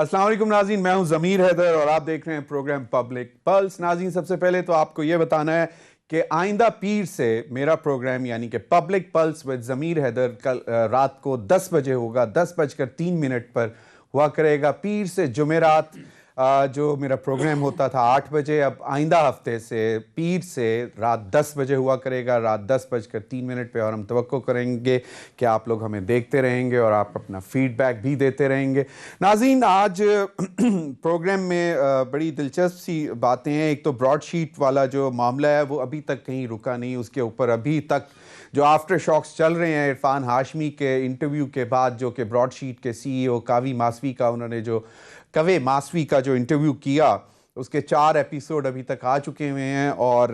السلام علیکم ناظرین، میں ہوں ضمیر حیدر اور آپ دیکھ رہے ہیں پروگرام پبلک پلس۔ ناظرین، سب سے پہلے تو آپ کو یہ بتانا ہے کہ آئندہ پیر سے میرا پروگرام یعنی کہ پبلک پلس وذ ضمیر حیدر کل رات کو 10 بجے ہوگا، 10:03 پر ہوا کرے گا۔ پیر سے جمعرات جو میرا پروگرام ہوتا تھا 8 بجے، اب آئندہ ہفتے سے پیر سے رات 10 بجے ہوا کرے گا، رات 10:03 پہ، اور ہم توقع کریں گے کہ آپ لوگ ہمیں دیکھتے رہیں گے اور آپ اپنا فیڈ بیک بھی دیتے رہیں گے۔ ناظرین، آج پروگرام میں بڑی دلچسپ سی باتیں ہیں۔ ایک تو براڈ شیٹ والا جو معاملہ ہے وہ ابھی تک کہیں رکا نہیں، اس کے اوپر ابھی تک جو آفٹر شاکس چل رہے ہیں عرفان ہاشمی کے انٹرویو کے بعد، جو کہ براڈ شیٹ کے سی ای او کوے ماسوی کا جو انٹرویو کیا، اس کے 4 ایپیسوڈ ابھی تک آ چکے ہوئے ہیں، اور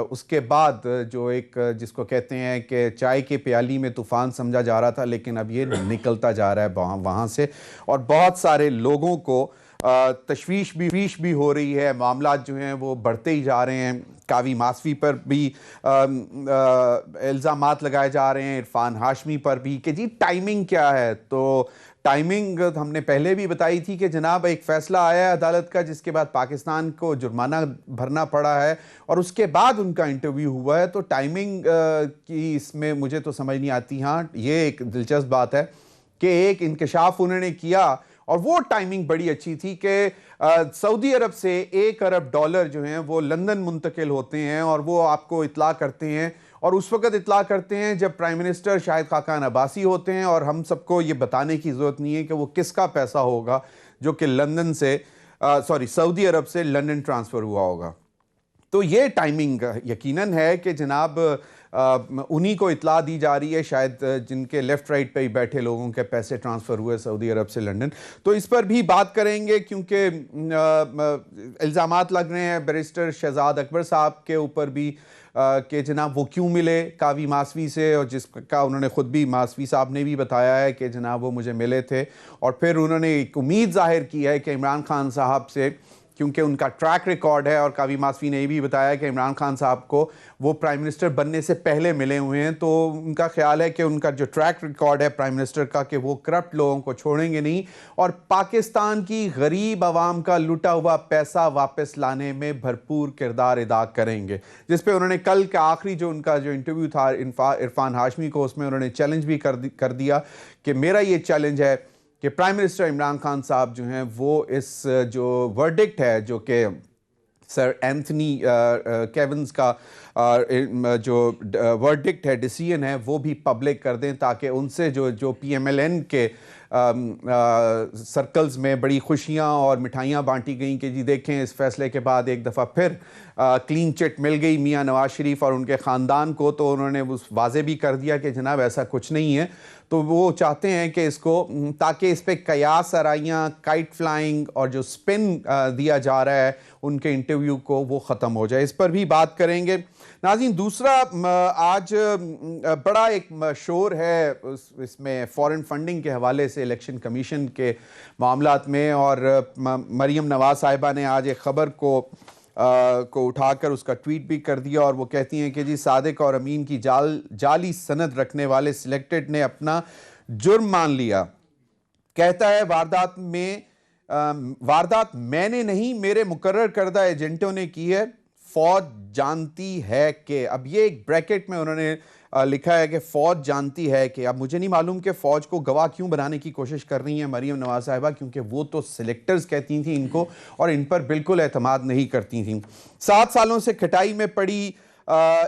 اس کے بعد جو ایک جس کو کہتے ہیں کہ چائے کے پیالی میں طوفان سمجھا جا رہا تھا، لیکن اب یہ نکلتا جا رہا ہے وہاں سے، اور بہت سارے لوگوں کو تشویش بھی ہو رہی ہے۔ معاملات جو ہیں وہ بڑھتے ہی جا رہے ہیں۔ کوے ماسوی پر بھی الزامات لگائے جا رہے ہیں، عرفان ہاشمی پر بھی، کہ جی ٹائمنگ کیا ہے۔ تو ٹائمنگ ہم نے پہلے بھی بتائی تھی کہ جناب ایک فیصلہ آیا ہے عدالت کا، جس کے بعد پاکستان کو جرمانہ بھرنا پڑا ہے، اور اس کے بعد ان کا انٹرویو ہوا ہے۔ تو ٹائمنگ کی اس میں مجھے تو سمجھ نہیں آتی۔ ہاں، یہ ایک دلچسپ بات ہے کہ ایک انکشاف انہوں نے کیا، اور وہ ٹائمنگ بڑی اچھی تھی کہ سعودی عرب سے $1 ارب جو ہیں وہ لندن منتقل ہوتے ہیں، اور وہ آپ کو اطلاع کرتے ہیں، اور اس وقت اطلاع کرتے ہیں جب پرائم منسٹر شاہد خاقان عباسی ہوتے ہیں، اور ہم سب کو یہ بتانے کی ضرورت نہیں ہے کہ وہ کس کا پیسہ ہوگا جو کہ سعودی عرب سے لندن ٹرانسفر ہوا ہوگا۔ تو یہ ٹائمنگ یقیناً ہے کہ جناب انہی کو اطلاع دی جا رہی ہے، شاید جن کے لیفٹ رائٹ پہ ہی بیٹھے لوگوں کے پیسے ٹرانسفر ہوئے سعودی عرب سے لندن۔ تو اس پر بھی بات کریں گے، کیونکہ الزامات لگ رہے ہیں بیرسٹر شہزاد اکبر صاحب کے اوپر بھی کہ جناب وہ کیوں ملے کوے ماسوی سے، اور جس کا انہوں نے خود بھی، ماسوی صاحب نے بھی بتایا ہے کہ جناب وہ مجھے ملے تھے، اور پھر انہوں نے ایک امید ظاہر کی ہے کہ عمران خان صاحب سے، کیونکہ ان کا ٹریک ریکارڈ ہے، اور کوے ماسوی نے یہ بھی بتایا کہ عمران خان صاحب کو وہ پرائم منسٹر بننے سے پہلے ملے ہوئے ہیں، تو ان کا خیال ہے کہ ان کا جو ٹریک ریکارڈ ہے پرائم منسٹر کا، کہ وہ کرپٹ لوگوں کو چھوڑیں گے نہیں، اور پاکستان کی غریب عوام کا لوٹا ہوا پیسہ واپس لانے میں بھرپور کردار ادا کریں گے۔ جس پہ انہوں نے کل کا آخری جو ان کا جو انٹرویو تھا عرفان ہاشمی کو، اس میں انہوں نے چیلنج بھی کر دیا کہ میرا یہ چیلنج ہے کہ پرائم منسٹر عمران خان صاحب جو ہیں وہ اس جو ورڈکٹ ہے، جو کہ سر اینتھنی کیونز کا جو ورڈکٹ ہے، ڈیسیژن ہے، وہ بھی پبلک کر دیں، تاکہ ان سے جو پی ایم ایل این کے سرکلز میں بڑی خوشیاں اور مٹھائیاں بانٹی گئیں کہ جی دیکھیں اس فیصلے کے بعد ایک دفعہ پھر کلین چٹ مل گئی میاں نواز شریف اور ان کے خاندان کو، تو انہوں نے واضح بھی کر دیا کہ جناب ایسا کچھ نہیں ہے۔ تو وہ چاہتے ہیں کہ اس کو، تاکہ اس پہ قیاس آرائیاں، کائٹ فلائنگ اور جو سپن دیا جا رہا ہے ان کے انٹرویو کو، وہ ختم ہو جائے۔ اس پر بھی بات کریں گے۔ ناظرین، دوسرا آج بڑا ایک شور ہے اس میں فورن فنڈنگ کے حوالے سے الیکشن کمیشن کے معاملات میں، اور مریم نواز صاحبہ نے آج ایک خبر کو اٹھا کر اس کا ٹویٹ بھی کر دیا، اور وہ کہتی ہیں کہ جی صادق اور امین کی جعلی سند رکھنے والے سلیکٹڈ نے اپنا جرم مان لیا۔ کہتا ہے واردات میں نے نہیں، میرے مقرر کردہ ایجنٹوں نے کی ہے، فوج جانتی ہے کہ، اب یہ ایک بریکٹ میں انہوں نے لکھا ہے کہ فوج جانتی ہے کہ، اب مجھے نہیں معلوم کہ فوج کو گواہ کیوں بنانے کی کوشش کر رہی ہیں مریم نواز صاحبہ، کیونکہ وہ تو سلیکٹرز کہتی تھیں ان کو، اور ان پر بالکل اعتماد نہیں کرتی تھیں۔ 7 سالوں سے کھٹائی میں پڑی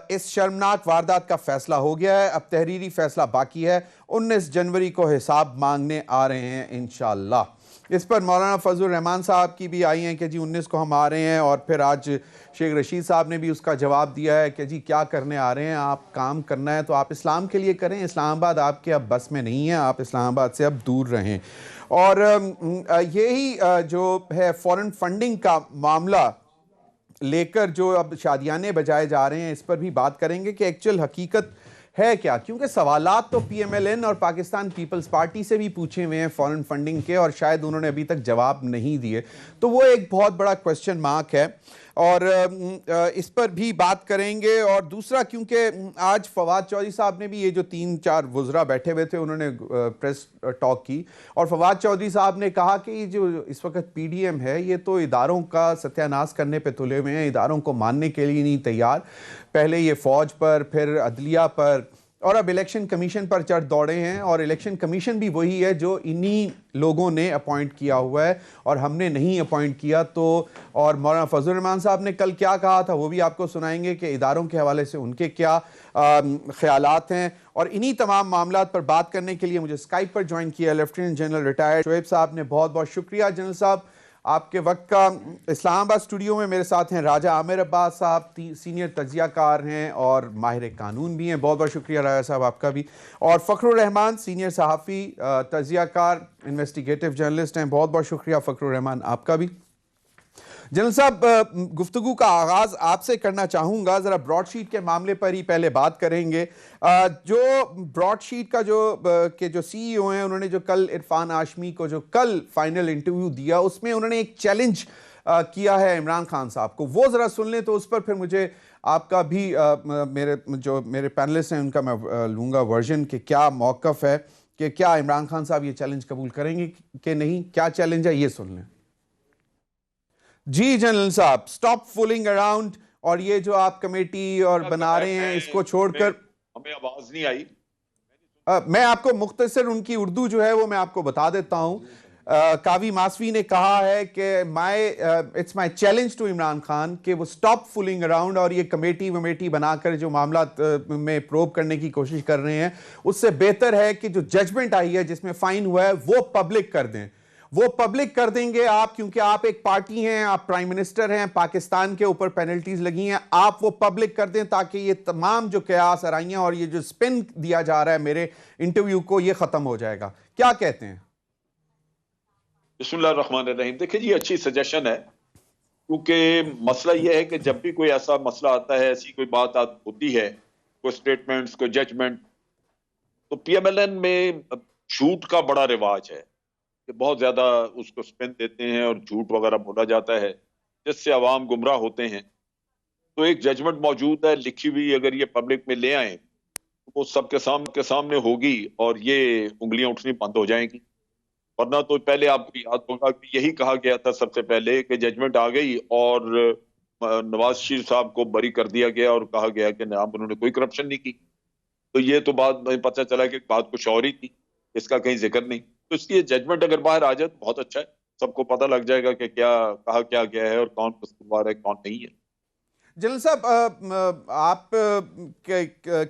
اس شرمناک واردات کا فیصلہ ہو گیا ہے، اب تحریری فیصلہ باقی ہے، 19 جنوری کو حساب مانگنے آ رہے ہیں انشاءاللہ۔ اس پر مولانا فضل الرحمان صاحب کی بھی آئی ہیں کہ جی 19 کو ہم آ رہے ہیں، اور پھر آج شیخ رشید صاحب نے بھی اس کا جواب دیا ہے کہ جی کیا کرنے آ رہے ہیں، آپ کام کرنا ہے تو آپ اسلام کے لیے کریں، اسلام آباد آپ کے اب بس میں نہیں ہے، آپ اسلام آباد سے اب دور رہیں۔ اور یہی جو ہے فورن فنڈنگ کا معاملہ لے کر جو اب شادیانے بجائے جا رہے ہیں، اس پر بھی بات کریں گے کہ ایکچوئل حقیقت ہے کیا، کیونکہ سوالات تو پی ایم ایل این اور پاکستان پیپلز پارٹی سے بھی پوچھے ہوئے ہیں فورن فنڈنگ کے، اور شاید انہوں نے ابھی تک جواب نہیں دیے، تو وہ ایک بہت بڑا کوسچن مارک ہے۔ اور اس پر بھی بات کریں گے. اور دوسرا کیونکہ آج فواد چودھری صاحب نے بھی یہ جو 3-4 وزراء بیٹھے ہوئے تھے انہوں نے پریس ٹاک کی, اور فواد چودھری صاحب نے کہا کہ یہ جو اس وقت پی ڈی ایم ہے یہ تو اداروں کا ستیہ ناش کرنے پہ تلے ہوئے ہیں, اداروں کو ماننے کے لیے نہیں تیار. پہلے یہ فوج پر, پھر عدلیہ پر, اور اب الیکشن کمیشن پر چڑھ دوڑے ہیں. اور الیکشن کمیشن بھی وہی ہے جو انہی لوگوں نے اپوائنٹ کیا ہوا ہے اور ہم نے نہیں اپوائنٹ کیا. تو اور مولانا فضل الرحمان صاحب نے کل کیا کہا تھا وہ بھی آپ کو سنائیں گے کہ اداروں کے حوالے سے ان کے کیا خیالات ہیں. اور انہی تمام معاملات پر بات کرنے کے لیے مجھے اسکائپ پر جوائن کیا لیفٹیننٹ جنرل ریٹائرڈ شعیب صاحب نے. بہت بہت شکریہ جنرل صاحب آپ کے وقت کا. اسلام آباد اسٹوڈیو میں میرے ساتھ ہیں راجہ عامر عباس صاحب, سینئر تجزیہ کار ہیں اور ماہر قانون بھی ہیں. بہت بہت شکریہ راجہ صاحب آپ کا بھی. اور فخر الرحمان سینئر صحافی, تجزیہ کار, انویسٹیگیٹو جرنلسٹ ہیں. بہت بہت شکریہ فخر الرحمان آپ کا بھی. جنرل صاحب گفتگو کا آغاز آپ سے کرنا چاہوں گا, ذرا براڈ شیٹ کے معاملے پر ہی پہلے بات کریں گے. جو براڈ شیٹ کا جو سی ای او ہیں انہوں نے جو کل عرفان ہاشمی کو جو کل فائنل انٹرویو دیا اس میں انہوں نے ایک چیلنج کیا ہے عمران خان صاحب کو, وہ ذرا سن لیں تو اس پر پھر مجھے آپ کا بھی میرے پینلسٹ ہیں ان کا میں لوں گا ورژن کہ کیا موقف ہے, کہ کیا عمران خان صاحب یہ چیلنج قبول کریں گے کہ نہیں, کیا چیلنج ہے یہ سن لیں. جی جنرل صاحب, سٹاپ فولنگ اراؤنڈ, اور یہ جو آپ کمیٹی اور بنا رہے ہیں اس کو چھوڑ کر. ہمیں آواز نہیں آئی. میں آپ کو مختصر ان کی اردو جو ہے وہ میں آپ کو بتا دیتا ہوں. کاوی ماسوی نے کہا ہے کہ it's my challenge to Imran Khan کہ وہ سٹاپ فولنگ اراؤنڈ, اور یہ کمیٹی بنا کر جو معاملات میں پروب کرنے کی کوشش کر رہے ہیں اس سے بہتر ہے کہ جو ججمنٹ آئی ہے جس میں فائن ہوا ہے وہ پبلک کر دیں. وہ پبلک کر دیں گے آپ, کیونکہ آپ ایک پارٹی ہیں, آپ پرائم منسٹر ہیں, پاکستان کے اوپر پینلٹیز لگی ہیں, آپ وہ پبلک کر دیں تاکہ یہ تمام جو قیاس آرائیاں اور یہ جو سپن دیا جا رہا ہے میرے انٹرویو کو یہ ختم ہو جائے گا. کیا کہتے ہیں؟ بسم اللہ الرحمن الرحیم. دیکھیں جی, اچھی سجیشن ہے, کیونکہ مسئلہ یہ ہے کہ جب بھی کوئی ایسا مسئلہ آتا ہے, ایسی کوئی بات ہوتی ہے, کوئی سٹیٹمنٹس, کوئی ججمنٹ, تو پی ایم ایل این میں جھوٹ کا بڑا رواج ہے کہ بہت زیادہ اس کو سپن دیتے ہیں اور جھوٹ وغیرہ بولا جاتا ہے جس سے عوام گمراہ ہوتے ہیں. تو ایک ججمنٹ موجود ہے لکھی ہوئی, اگر یہ پبلک میں لے آئیں تو وہ سب کے سامنے ہوگی اور یہ انگلیاں اٹھنی بند ہو جائیں گی. ورنہ تو پہلے آپ کو یاد ہوگا کہ یہی کہا گیا تھا سب سے پہلے کہ ججمنٹ آ گئی اور نواز شریف صاحب کو بری کر دیا گیا اور کہا گیا کہ نعم انہوں نے کوئی کرپشن نہیں کی. تو یہ تو بات پتہ چلا کہ بات کچھ اور ہی تھی, اس کا کہیں ذکر نہیں. تو اس لیے ججمنٹ اگر باہر آ جائے تو بہت اچھا ہے, سب کو پتہ لگ جائے گا کہ کیا کہا کیا گیا ہے اور کون قصوروار ہے کون نہیں ہے. جنرل صاحب آپ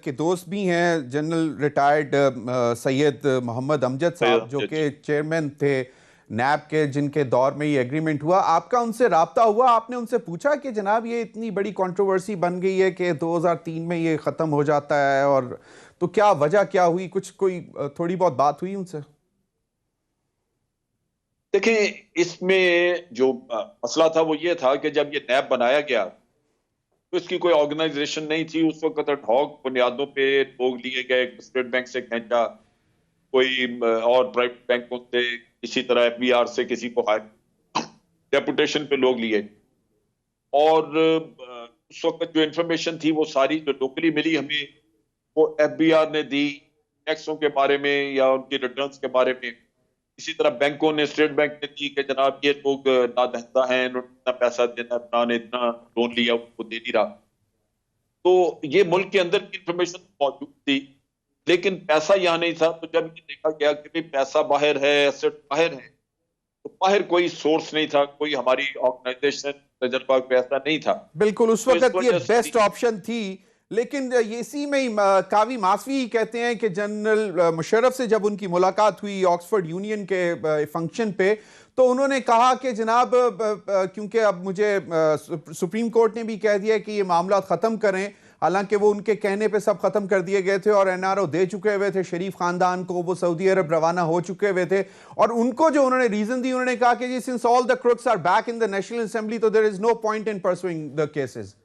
کے دوست بھی ہیں جنرل ریٹائرڈ سید محمد امجد صاحب جو کہ چیئرمین تھے نیب کے, جن کے دور میں یہ ایگریمنٹ ہوا. آپ کا ان سے رابطہ ہوا, آپ نے ان سے پوچھا کہ جناب یہ اتنی بڑی کنٹروورسی بن گئی ہے کہ 2003 میں یہ ختم ہو جاتا ہے, اور تو کیا وجہ کیا ہوئی, کچھ کوئی تھوڑی بہت بات ہوئی ان سے؟ دیکھیں, اس میں جو مسئلہ تھا وہ یہ تھا کہ جب یہ نیب بنایا گیا تو اس کی کوئی آرگنائزیشن نہیں تھی اس وقت. ڈھاک بنیادوں پہ لوگ لیے گئے, اسٹیٹ بینک سے کھینچا, کوئی اور پرائیویٹ بینکوں سے, اسی طرح ایف بی آر سے کسی کو ڈیپوٹیشن پہ لوگ لیے. اور اس وقت جو انفارمیشن تھی وہ ساری جو لوکلی ملی ہمیں وہ ایف بی آر نے دی ٹیکسوں کے بارے میں یا ان کی ریٹرنز کے بارے میں. اسی طرح بینکوں نے, اسٹیٹ بینک نے دی کہ جناب یہ لوگ نادہندہ ہیں, انہوں نے اتنا پیسہ دینا, فلاں نے اتنا لون لیا وہ دے نہیں رہا. تو یہ ملک کے اندر کی انفارمیشن موجود تھی لیکن پیسہ یہاں نہیں تھا. تو جب یہ دیکھا گیا کہ پیسہ باہر ہے, ایسٹ باہر ہے, تو باہر کوئی سورس نہیں تھا, کوئی ہماری آرگنائزیشن تجربہ ایسا نہیں تھا. بالکل اس وقت یہ بیسٹ آپشن تھی. لیکن اسی میں کاوی ماسوی کہتے ہیں کہ جنرل مشرف سے جب ان کی ملاقات ہوئی آکسفورڈ یونین کے فنکشن پہ تو انہوں نے کہا کہ جناب کیونکہ اب مجھے سپریم کورٹ نے بھی کہہ دیا کہ یہ معاملات ختم کریں, حالانکہ وہ ان کے کہنے پہ سب ختم کر دیے گئے تھے اور این آر او دے چکے ہوئے تھے شریف خاندان کو, وہ سعودی عرب روانہ ہو چکے ہوئے تھے. اور ان کو جو انہوں نے ریزن دی, انہوں نے کہا کہ جی since all the crooks are back in the National Assembly so there is no point in pursuing the cases.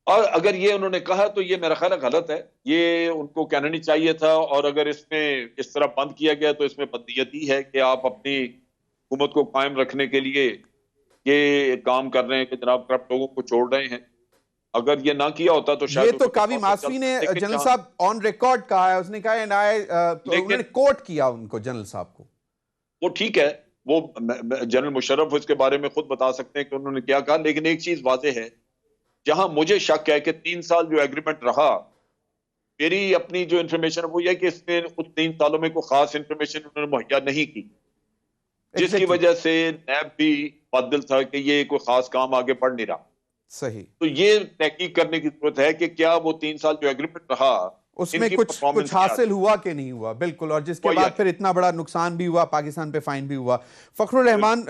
اور اگر یہ انہوں نے کہا تو یہ میرا خیال غلط ہے, یہ ان کو کہنا نہیں چاہیے تھا. اور اگر اس میں اس طرح بند کیا گیا تو اس میں بدنیتی ہے کہ آپ اپنی حکومت کو قائم رکھنے کے لیے یہ کام کر رہے ہیں کہ جناب کرپٹ لوگوں کو چھوڑ رہے ہیں. اگر یہ نہ کیا ہوتا تو شاید یہ تو کاوی ماسوی نے جنرل صاحب آن ریکارڈ کہا ہے, اس نے کہا انہوں نے کوٹ کیا ان کو, جنرل صاحب کو. وہ ٹھیک ہے, وہ جنرل مشرف اس کے بارے میں خود بتا سکتے ہیں کہ انہوں نے کیا کہا, لیکن ایک چیز واضح ہے, جہاں مجھے شک ہے کہ 3 سال جو ایگریمنٹ رہا, میری اپنی جو انفارمیشن وہ یہ کہ اس میں اس 3 سالوں میں کوئی خاص انفارمیشن انہوں نے مہیا نہیں کی, جس کی وجہ سے نیب بھی بادل تھا کہ یہ کوئی خاص کام آگے بڑھ نہیں رہا. صحیح. تو یہ تحقیق کرنے کی ضرورت ہے کہ کیا وہ 3 سال جو ایگریمنٹ رہا اس میں کچھ حاصل ہوا کہ نہیں ہوا. بالکل, اور جس کے بعد پھر اتنا بڑا نقصان بھی ہوا, پاکستان پہ فائن بھی ہوا. فخر الرحمان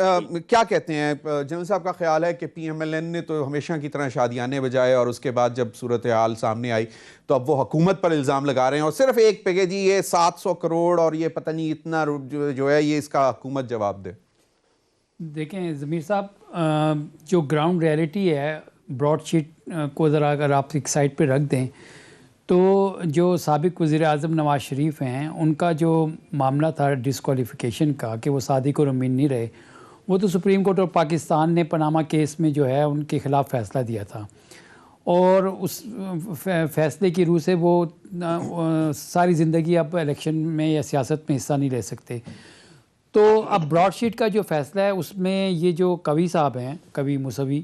کیا کہتے ہیں جنرل صاحب, کا خیال ہے کہ پی ایم ایل این نے تو ہمیشہ کی طرح شادیانے بجائے, اور اس کے بعد جب صورتحال سامنے آئی تو اب وہ حکومت پر الزام لگا رہے ہیں, اور صرف ایک پہ کہ جی یہ 700 کروڑ اور یہ پتہ نہیں اتنا جو ہے یہ اس کا حکومت جواب دے. دیکھیں ضمیر صاحب, جو گراؤنڈ ریئلٹی ہے براڈ شیٹ کو ذرا اگر آپ ایک سائڈ پہ رکھ دیں تو جو سابق وزیر اعظم نواز شریف ہیں ان کا جو معاملہ تھا ڈسکوالیفیکیشن کا کہ وہ صادق اور امین نہیں رہے, وہ تو سپریم کورٹ اور پاکستان نے پاناما کیس میں جو ہے ان کے خلاف فیصلہ دیا تھا, اور اس فیصلے کی روح سے وہ ساری زندگی اب الیکشن میں یا سیاست میں حصہ نہیں لے سکتے. تو اب براڈ شیٹ کا جو فیصلہ ہے اس میں یہ جو کوی صاحب ہیں, کوی موسوی,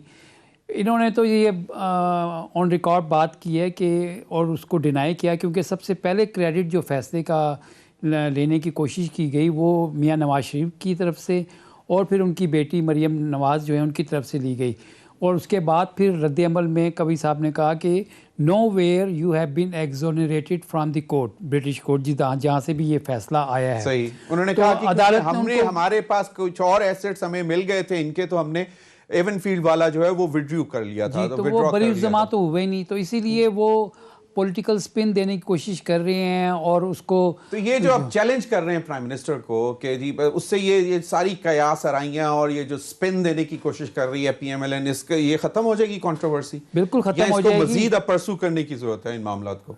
انہوں نے تو یہ آن ریکارڈ بات کی ہے کہ, اور اس کو ڈینائی کیا, کیونکہ سب سے پہلے کریڈٹ جو فیصلے کا لینے کی کوشش کی گئی وہ میاں نواز شریف کی طرف سے, اور پھر ان کی بیٹی مریم نواز جو ہے ان کی طرف سے لی گئی, اور اس کے بعد پھر رد عمل میں کوی صاحب نے کہا کہ no where you have been exonerated from the court, British court, جہاں سے بھی یہ فیصلہ آیا ہے. صحیح. انہوں نے کہا کہ ہمارے پاس کچھ اور ایسٹس ہمیں مل گئے تھے ان کے, تو ہم نے ایون فیلڈ والا جو ہے وہ وڈریو کر لیا تھا. تو وہ بری الزامات تو ہوئے نہیں, تو اسی لیے وہ پولیٹیکل سپن دینے کی کوشش کر رہے ہیں, اور اس کو تو یہ جو آپ چیلنج کر رہے ہیں پرائم منسٹر کو کہ جی اس سے یہ ساری قیاس آرائیاں اور یہ جو سپن دینے کی کوشش کر رہی ہے پی ایم ایل این, اس کا یہ ختم ہو جائے گی کنٹروورسی؟ بالکل ختم ہو جائے گی. مزید اب پرسو کرنے کی ضرورت ہے ان معاملات کو,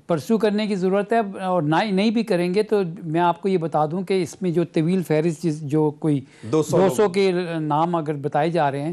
پرسو کرنے کی ضرورت ہے, اور نہیں بھی کریں گے تو میں آپ کو یہ بتا دوں کہ اس میں جو طویل فہرست جو کوئی 200 کے نام اگر بتائے جا رہے ہیں,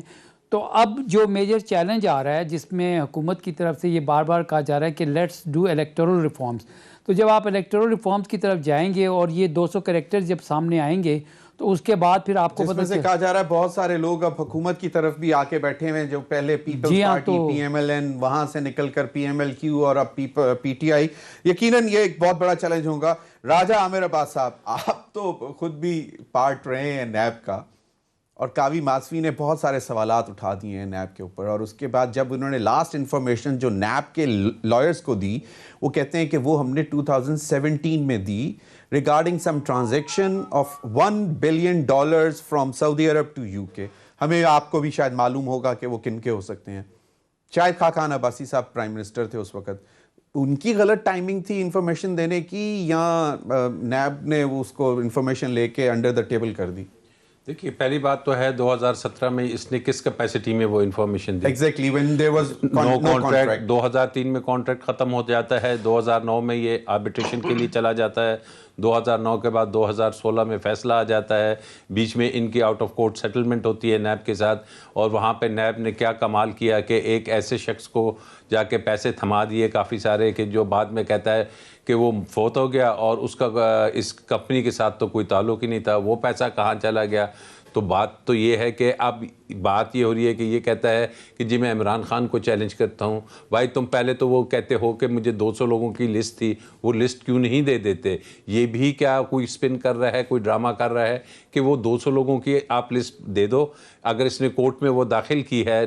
تو اب جو میجر چیلنج آ رہا ہے جس میں حکومت کی طرف سے یہ بار بار کہا جا رہا ہے کہ لیٹس ڈو الیکٹورل ریفارمز, تو جب آپ الیکٹورل ریفارمز کی طرف جائیں گے اور یہ 200 کریکٹر جب سامنے آئیں گے تو اس کے بعد پھر آپ کو پتہ سے کہا جا رہا ہے بہت سارے لوگ اب حکومت کی طرف بھی آ کے بیٹھے ہوئے ہیں, جو پہلے Peoples Party P M L N, وہاں سے نکل کر پی ایم ایل کیو اور اب پی ٹی آئی. یقیناً یہ ایک بہت بڑا چیلنج ہوگا. راجہ عامر عباس صاحب, آپ تو خود بھی پارٹ رہے ہیں نیب کا, اور کاوی ماسوی نے بہت سارے سوالات اٹھا دیے ہیں نیب کے اوپر, اور اس کے بعد جب انہوں نے لاسٹ انفارمیشن جو نیب کے لائرز کو دی, وہ کہتے ہیں کہ وہ ہم نے 2017 میں دی regarding some transaction of $1 billion from Saudi Arab to UK. ہمیں آپ کو بھی شاید معلوم ہوگا کہ وہ کن کے ہو سکتے ہیں. شاید خاقان عباسی صاحب پرائم منسٹر تھے اس وقت, ان کی غلط ٹائمنگ تھی انفارمیشن دینے کی, یا نیب نے اس کو انفارمیشن لے کے انڈر دا ٹیبل کر دی؟ دیکھیے پہلی بات تو ہے 2017 میں اس نے کس کیپیسٹی میں وہ information the. Exactly when there was no contract. 2003 میں کانٹریکٹ ختم ہو جاتا ہے, 2009 میں یہ آربیٹریشن کے لیے چلا جاتا ہے, 2009 کے بعد 2016 میں فیصلہ آ جاتا ہے, بیچ میں ان کی آؤٹ آف کورٹ سیٹلمنٹ ہوتی ہے نیب کے ساتھ, اور وہاں پہ نیب نے کیا کمال کیا کہ ایک ایسے شخص کو جا کے پیسے تھما دیے کافی سارے, کہ جو بعد میں کہتا ہے کہ وہ فوت ہو گیا اور اس کا اس کمپنی کے ساتھ تو کوئی تعلق ہی نہیں تھا, وہ پیسہ کہاں چلا گیا. تو بات تو یہ ہے کہ اب بات یہ ہو رہی ہے کہ یہ کہتا ہے کہ جی میں عمران خان کو چیلنج کرتا ہوں, بھائی تم پہلے تو وہ کہتے ہو کہ مجھے 200 لوگوں کی لسٹ تھی, وہ لسٹ کیوں نہیں دے دیتے؟ یہ بھی کیا کوئی سپن کر رہا ہے, کوئی ڈرامہ کر رہا ہے کہ وہ 200 لوگوں کی آپ لسٹ دے دو. اگر اس نے کورٹ میں وہ داخل کی ہے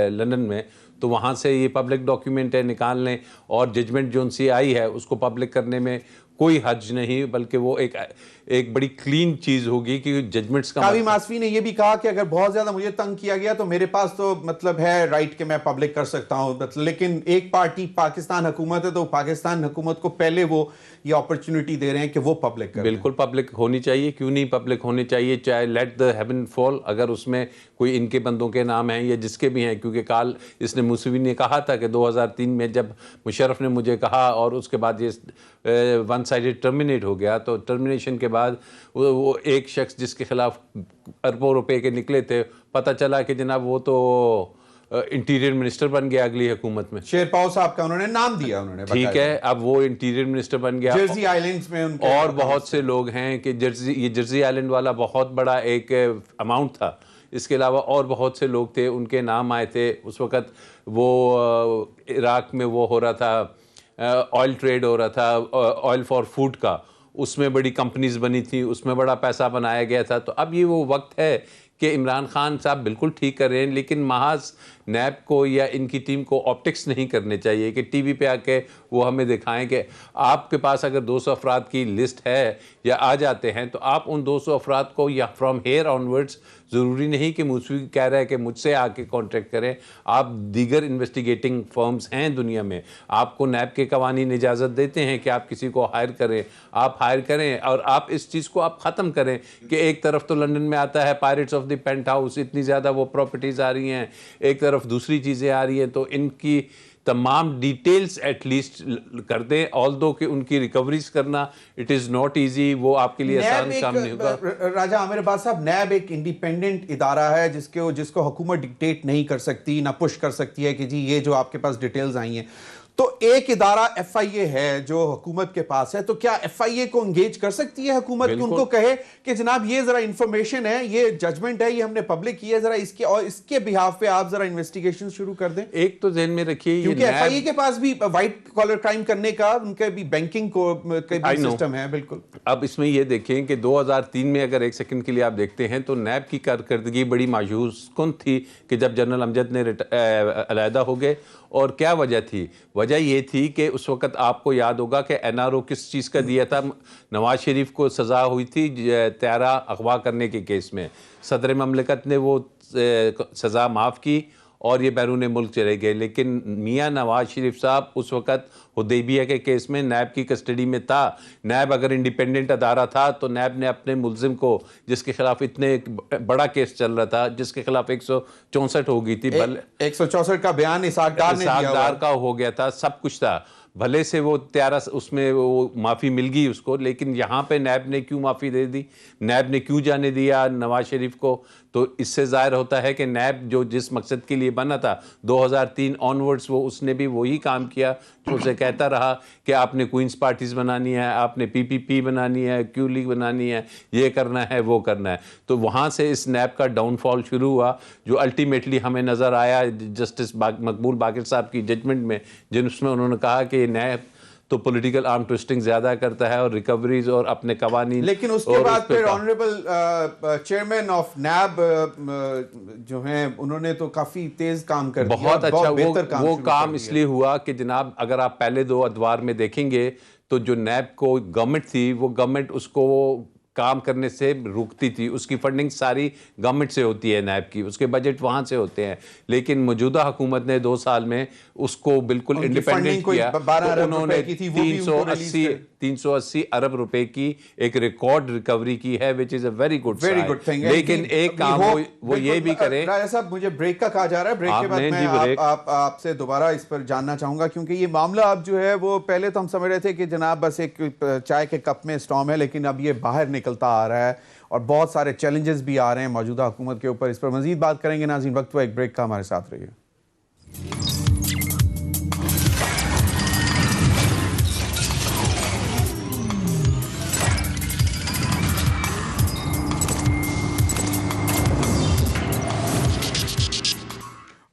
لندن میں, تو وہاں سے یہ پبلک ڈاکیومنٹ ہے, نکال لیں, اور ججمنٹ جو ان سے آئی ہے اس کو پبلک کرنے میں کوئی حرج نہیں, بلکہ وہ ایک بڑی کلین چیز ہوگی کہ ججمنٹس کا. کاوی ماسوی نے یہ بھی کہا کہ اگر بہت زیادہ مجھے تنگ کیا گیا تو میرے پاس تو مطلب ہے رائٹ کہ میں پبلک کر سکتا ہوں, لیکن ایک پارٹی پاکستان حکومت ہے, تو پاکستان حکومت کو پہلے وہ یہ اپرچونٹی دے رہے ہیں کہ وہ پبلک کریں. بالکل پبلک ہونی چاہیے, کیوں نہیں پبلک ہونی چاہیے, چاہے لیٹ دا ہیون فال, اگر اس میں کوئی ان کے بندوں کے نام ہیں یا جس کے بھی ہیں, کیونکہ کال اس نے موسوی نے کہا تھا کہ 2003 میں جب مشرف نے مجھے کہا اور اس کے بعد یہ ون سائڈڈ ٹرمینیٹ ہو گیا. تو ٹرمینیشن کے بعد وہ ایک شخص جس کے خلاف اربوں روپے کے نکلے تھے, پتہ چلا کہ جناب وہ تو انٹیریئر منسٹر بن گیا اگلی حکومت میں. شیر پاؤ صاحب کا انہوں نے نام دیا, انہوں نے ٹھیک ہے, اب وہ انٹیریئر منسٹر بن گیا. جرسی آئلینڈز میں ان کے اور بہت سے لوگ ہیں کہ یہ جرسی آئلینڈ والا بہت بڑا ایک اماؤنٹ تھا. اس کے علاوہ اور بہت سے لوگ تھے, ان کے نام آئے تھے. اس وقت وہ عراق میں وہ ہو رہا تھا, آئل ٹریڈ ہو رہا تھا, آئل فار فوڈ کا, اس میں بڑی کمپنیز بنی تھیں, اس میں بڑا پیسہ بنایا گیا تھا. تو اب یہ وہ وقت ہے کہ عمران خان صاحب بالکل ٹھیک کر رہے ہیں, لیکن محض نیب کو یا ان کی ٹیم کو آپٹکس نہیں کرنے چاہیے کہ ٹی وی پہ آ کے وہ ہمیں دکھائیں کہ آپ کے پاس اگر 200 افراد کی لسٹ ہے یا آ جاتے ہیں تو آپ ان 200 افراد کو یا فرام ہیئر آن ورڈز, ضروری نہیں کہ موسیقی کہہ رہا ہے کہ مجھ سے آ کے کانٹیکٹ کریں. آپ دیگر انویسٹیگیٹنگ فرمز ہیں دنیا میں, آپ کو نیب کے قوانین اجازت دیتے ہیں کہ آپ کسی کو ہائر کریں, آپ ہائر کریں اور آپ اس چیز کو آپ ختم کریں کہ ایک طرف تو لنڈن میں آتا ہے pirates of the penthouse, اتنی زیادہ وہ پراپرٹیز آ رہی ہیں, ایک طرف دوسری چیزیں آ رہی ہیں. تو ان کی تمام ڈیٹیلز ایٹ لیسٹ کر دیں, آلدو کہ ان کی ریکوریز کرنا اٹ از ناٹ ایزی, وہ آپ کے لیے آسان کام نہیں ہوگا. راجہ عامر عباس صاحب, نیب ایک انڈیپینڈنٹ ادارہ ہے جس کو حکومت ڈکٹیٹ نہیں کر سکتی, نہ پش کر سکتی ہے کہ جی یہ جو آپ کے پاس ڈیٹیلز آئی ہیں. تو ایک ادارہ ایف آئی اے ہے جو حکومت کے پاس ہے, تو کیا ایف آئی اے کو انگیج کر سکتی ہے حکومت کہ ان کو کہے کہ جناب یہ ذرا انفارمیشن ہے, یہ ججمنٹ ہے, یہ ہم نے پبلک کی ہے, ذرا اس کے بہاف پہ آپ ذرا انویسٹیگیشن شروع کر دیں. ایک تو ذہن میں رکھیے, کیونکہ ایف آئی اے کے پاس بھی وائٹ کالر کرائم کرنے کا, ان کے بھی بینکنگ کو سسٹم ہے. بالکل. اب اس میں یہ دیکھیں کہ 2003 میں اگر ایک سیکنڈ کے لیے آپ دیکھتے ہیں تو نیب کی کارکردگی بڑی مایوس کن تھی کہ جب جنرل امجد نے علیحدہ ہو گئے. اور کیا وجہ تھی؟ وجہ یہ تھی کہ اس وقت آپ کو یاد ہوگا کہ این آر او کس چیز کا دیا تھا. نواز شریف کو سزا ہوئی تھی طیارہ اغوا کرنے کے کیس میں, صدر مملکت نے وہ سزا معاف کی اور یہ بیرون ملک چلے گئے. لیکن میاں نواز شریف صاحب اس وقت حدیبیہ کے کیس میں نیب کی کسٹڈی میں تھا. نیب اگر انڈیپینڈنٹ ادارہ تھا تو نیب نے اپنے ملزم کو, جس کے خلاف اتنے بڑا کیس چل رہا تھا, جس کے خلاف 164 ہو گئی تھی, 164 کا بیان اسحاق ڈار کا ہو گیا تھا, سب کچھ تھا, بھلے سے وہ طیارہ اس میں وہ معافی مل گئی اس کو, لیکن یہاں پہ نیب نے کیوں معافی دے دی, نیب نے کیوں جانے دیا نواز شریف کو؟ تو اس سے ظاہر ہوتا ہے کہ نیب جو جس مقصد کے لیے بنا تھا 2003 آنورڈز, وہ اس نے بھی وہی کام کیا جو اسے کہتا رہا کہ آپ نے کوئنس پارٹیز بنانی ہے, آپ نے پی بنانی ہے, کیو لیگ بنانی ہے, یہ کرنا ہے, وہ کرنا ہے. تو وہاں سے اس نیب کا ڈاؤن فال شروع ہوا, جو الٹیمیٹلی ہمیں نظر آیا جسٹس مقبول باقر صاحب کی ججمنٹ میں, جس میں انہوں نے کہا کہ یہ نیب تو پولیٹیکل آرم ٹوسٹنگ زیادہ کرتا ہے اور ریکوریز اور اپنے قوانین. لیکن اس کے بعد پھر آنریبل چیئرمین آف نیب جو ہیں انہوں نے تو کافی تیز کام کر دیا, بہت اچھا. وہ کام اس لیے ہوا کہ جناب اگر آپ پہلے 2 ادوار میں دیکھیں گے تو جو نیب کو گورنمنٹ تھی, وہ گورنمنٹ اس کو کام کرنے سے روکتی تھی. اس کی فنڈنگ ساری گورنمنٹ سے ہوتی ہے نیب کی, اس کے بجٹ وہاں سے ہوتے ہیں. لیکن موجودہ حکومت نے 2 سال میں اس کو بالکل انڈیپینڈنٹ کیا. انہوں نے 380 ارب روپے کی ایک ریکارڈ ریکوری کی ہے, which is a very good sign. لیکن ایک کام وہ یہ بھی کریں. راجہ صاحب مجھے بریک کا کہا جا رہا ہے, بریک کے بعد میں آپ سے دوبارہ اس پر جاننا چاہوں گا, کیونکہ یہ معاملہ اب جو ہے وہ پہلے تو ہم سمجھ رہے تھے کہ جناب بس ایک چائے کے کپ میں اسٹارم ہے, لیکن اب یہ باہر نکلتا آ رہا ہے اور بہت سارے چیلنجز بھی آ رہے ہیں موجودہ حکومت کے اوپر. اس پر مزید بات کریں گے. ناظرین وقت ہوا ایک بریک کا, ہمارے ساتھ رہیے.